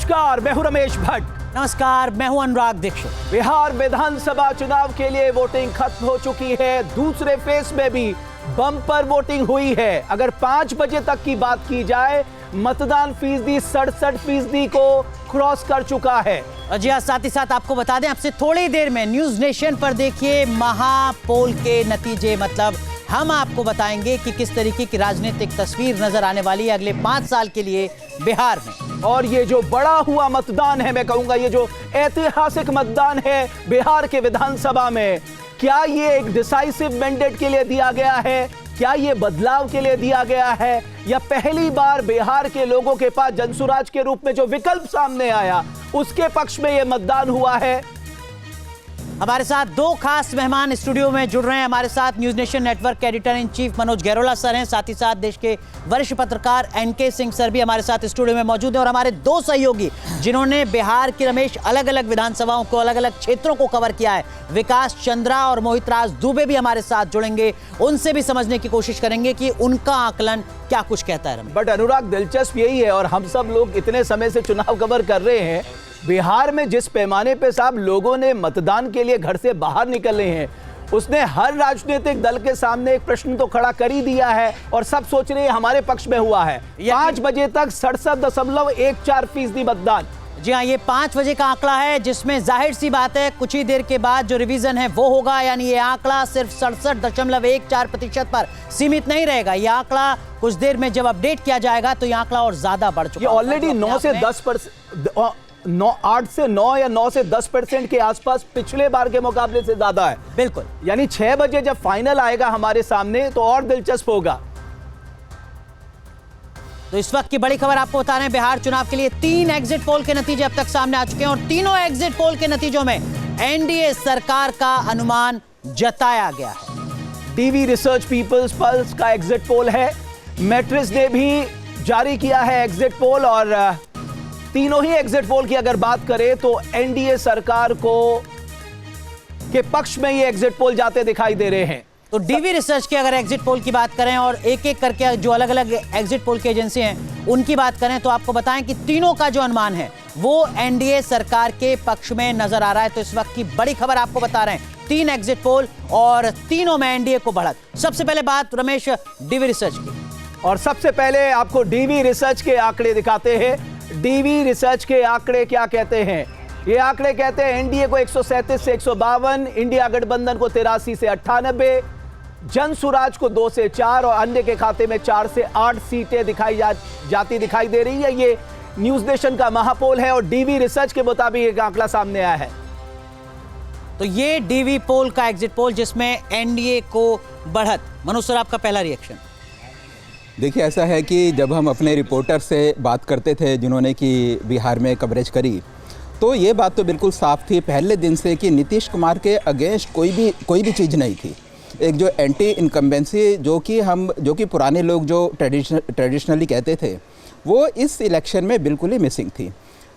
नमस्कार, मैं हूं रमेश भट्ट। नमस्कार, मैं हूं अनुराग दीक्षित। बिहार विधानसभा चुनाव के लिए वोटिंग खत्म हो चुकी है। दूसरे फेज में भी बम्पर वोटिंग हुई है। अगर 5 बजे तक की बात की जाए, मतदान फीसदी 67% को क्रॉस कर चुका है। जी हाँ, साथ ही साथ आपको बता दें, आपसे थोड़ी देर में न्यूज नेशन पर देखिए महापोल के नतीजे। मतलब हम आपको बताएंगे कि किस तरीके की राजनीतिक तस्वीर नजर आने वाली है अगले 5 साल के लिए बिहार में। और ये जो बड़ा हुआ मतदान है, मैं कहूंगा ये जो ऐतिहासिक मतदान है बिहार के विधानसभा में, क्या ये एक डिसाइसिव मैंडेट के लिए दिया गया है? क्या ये बदलाव के लिए दिया गया है? या पहली बार बिहार के लोगों के पास जनसुराज के रूप में जो विकल्प सामने आया उसके पक्ष में ये मतदान हुआ है? हमारे साथ 2 खास मेहमान स्टूडियो में जुड़ रहे हैं। हमारे साथ न्यूज नेशन नेटवर्क के editor in chief Manoj Gairola sir हैं, साथ ही साथ देश के वरिष्ठ पत्रकार एनके सिंह सर भी हमारे साथ स्टूडियो में मौजूद हैं। और हमारे 2 सहयोगी जिन्होंने बिहार की रमेश अलग अलग विधानसभाओं को, अलग अलग क्षेत्रों को कवर किया है, विकास चंद्रा और मोहित राज दुबे भी हमारे साथ जुड़ेंगे। उनसे भी समझने की कोशिश करेंगे कि उनका आकलन क्या कुछ कहता है। बट अनुराग, दिलचस्प यही है, और हम सब लोग इतने समय से चुनाव कवर कर रहे हैं, बिहार में जिस पैमाने पे साहब लोगों ने मतदान के लिए घर से बाहर निकले हैं, उसने हर राजनीतिक दल के सामने एक प्रश्न तो खड़ा कर ही दिया है और सब सोच रहे हैं हमारे पक्ष में हुआ है। 5 बजे तक 67.14% मतदान। जी हाँ, ये 5 बजे का आंकड़ा है, जिसमें जाहिर सी बात है कुछ ही देर के बाद जो रिवीजन है वो होगा। यानी ये आंकड़ा सिर्फ 67.14% पर सीमित नहीं रहेगा। ये आंकड़ा कुछ देर में जब अपडेट किया जाएगा तो ये आंकड़ा और ज्यादा बढ़ चुका है। ऑलरेडी 9 से 10%, 8 से 9 या 9 से 10% के आसपास पिछले बार के मुकाबले से ज्यादा है। बिल्कुल, यानी 6 बजे जब फाइनल आएगा हमारे सामने तो और दिलचस्प होगा। तो इस वक्त की बड़ी खबर आपको बता रहे हैं, बिहार चुनाव के लिए 3 एग्जिट पोल के नतीजे अब तक सामने आ चुके हैं और तीनों एग्जिट पोल के नतीजों में एनडीए सरकार का अनुमान जताया गया है। टीवी रिसर्च पीपल्स पल्स का एग्जिट पोल है, मैट्रिक्स ने भी जारी किया है एग्जिट पोल, और तीनों ही एग्जिट पोल की अगर बात करें तो एनडीए सरकार को के पक्ष में ये एग्जिट पोल जाते दिखाई दे रहे हैं। तो डीवी रिसर्च के अगर एग्जिट पोल की बात करें और एक एक करके जो अलग अलग एग्जिट पोल की एजेंसी हैं उनकी बात करें, तो आपको बताएं कि तीनों का जो अनुमान है वो एनडीए सरकार के पक्ष में नजर आ रहा है। तो इस वक्त की बड़ी खबर आपको बता रहे हैं, 3 एग्जिट पोल और तीनों में एनडीए को बढ़त। सबसे पहले बात रमेश डीवी रिसर्च की, और सबसे पहले आपको डीवी रिसर्च के आंकड़े दिखाते हैं। डीवी रिसर्च के आंकड़े क्या कहते हैं? ये आंकड़े कहते हैं एनडीए को 137 से 152, इंडिया गठबंधन को 83 से 98, जनसुराज को 2 से 4 और अन्य के खाते में 4 से 8 सीटें जाती दिखाई दे रही है। ये न्यूज नेशन का महापोल है और डीवी रिसर्च के मुताबिक एक आंकड़ा सामने आया है। तो ये डीवी पोल का एग्जिट पोल जिसमें एनडीए को बढ़त। मनोज सर, आपका पहला रिएक्शन। देखिए, ऐसा है कि जब हम अपने रिपोर्टर से बात करते थे जिन्होंने कि बिहार में कवरेज करी, तो ये बात तो बिल्कुल साफ थी पहले दिन से कि नीतीश कुमार के अगेंस्ट कोई भी चीज़ नहीं थी। एक जो एंटी इनकम्बेंसी जो कि पुराने लोग जो ट्रेडिशनली कहते थे, वो इस इलेक्शन में बिल्कुल ही मिसिंग थी।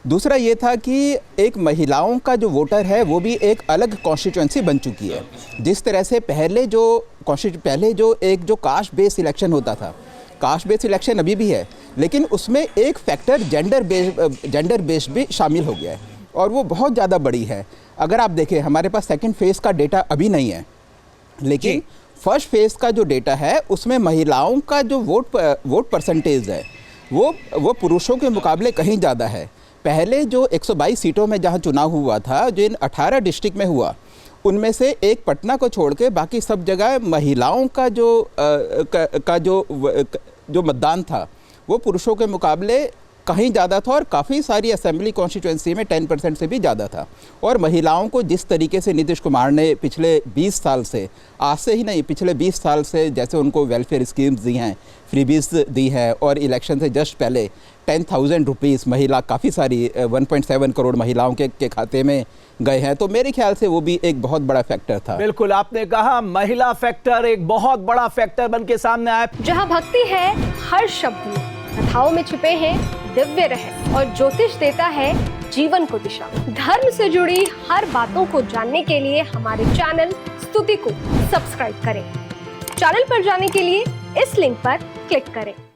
दूसरा ये था कि एक महिलाओं का जो वोटर है वो भी एक अलग कॉन्स्टिट्यूंसी बन चुकी है। जिस तरह से पहले जो एक कास्ट बेस्ड इलेक्शन होता था, कास्ट बेस्ड इलेक्शन अभी भी है, लेकिन उसमें एक फैक्टर जेंडर बेस्ड भी शामिल हो गया है और वो बहुत ज़्यादा बड़ी है। अगर आप देखें, हमारे पास सेकंड फेज़ का डेटा अभी नहीं है, लेकिन फर्स्ट फेज़ का जो डेटा है उसमें महिलाओं का जो वोट परसेंटेज है वो पुरुषों के मुकाबले कहीं ज़्यादा है। पहले जो 122 सीटों में जहाँ चुनाव हुआ था, जो इन 18 डिस्ट्रिक्ट में हुआ, उनमें से एक पटना को छोड़ के बाकी सब जगह महिलाओं का जो मतदान था वो पुरुषों के मुकाबले कहीं ज़्यादा था और काफ़ी सारी असेंबली कॉन्स्टिट्यूंसी में 10% से भी ज़्यादा था। और महिलाओं को जिस तरीके से नीतीश कुमार ने पिछले 20 साल से, आज से ही नहीं, पिछले 20 साल से जैसे उनको वेलफेयर स्कीम्स दी हैं, फ्रीबीज दी है, और इलेक्शन से जस्ट पहले 10,000 रुपीज़ महिला, काफ़ी सारी 1.7 करोड़ महिलाओं के खाते में गए हैं, तो मेरे ख्याल से वो भी एक बहुत बड़ा फैक्टर था। बिल्कुल, आपने कहा महिला फैक्टर एक बहुत बड़ा फैक्टर बन के सामने आया। जहाँ भक्ति है हर शब्द में, कथाओं में छिपे हैं दिव्य रहस्य और ज्योतिष देता है जीवन को दिशा। धर्म से जुड़ी हर बातों को जानने के लिए हमारे चैनल स्तुति को सब्सक्राइब करें। चैनल पर जाने के लिए इस लिंक पर क्लिक करें।